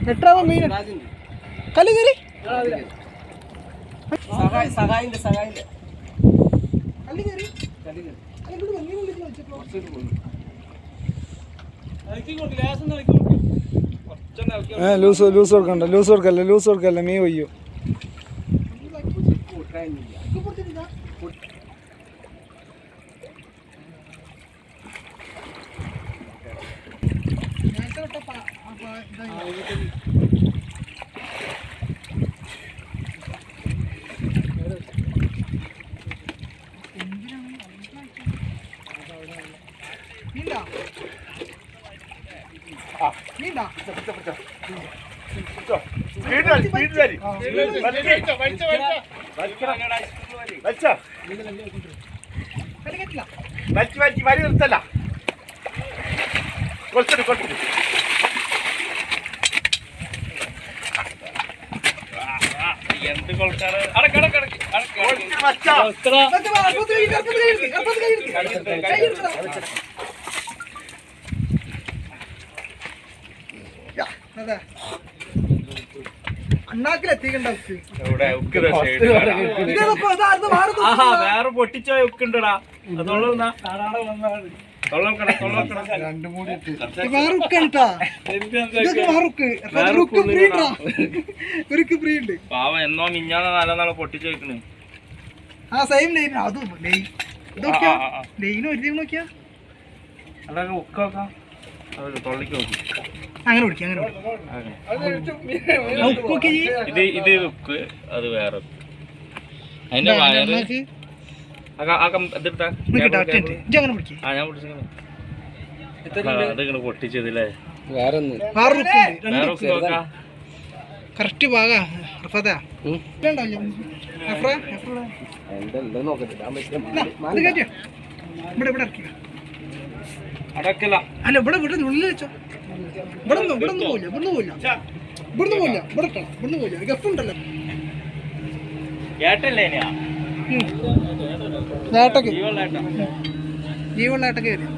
എട്ടാമ മീൻ കല്ല് കയറി ലൂസ് കൊടുക്കല്ല മീൻ കൊയ്യോ വരി നിർത്തല്ല കൊടുത്തിട്ട് എന്ത് കൊൾക്കാറ് വേറെ പൊട്ടിച്ചോ ഉക്കുണ്ടടാ പാവ എന്നോ മിഞ്ഞാന്ന് നല്ല നാളെ പൊട്ടിച്ചു വെക്കണ് അതൊക്കെ ഉക്ക നോക്കാം തൊള്ളിക്ക് നോക്കി ഇത് ഉക്ക് അത് വേറെ അതിന്റെ വയറ് പൊട്ടിച്ചതില്ലേ കറക്റ്റ് ഭാഗ അല്ല ഇവിടെ ഇവിടെ ഉള്ളിൽ വെച്ചോ ഇവിടുന്ന് പോയില്ല ഗപ്പുണ്ടല്ലോ ജീവള്ളാട്ടൊക്കെ വരും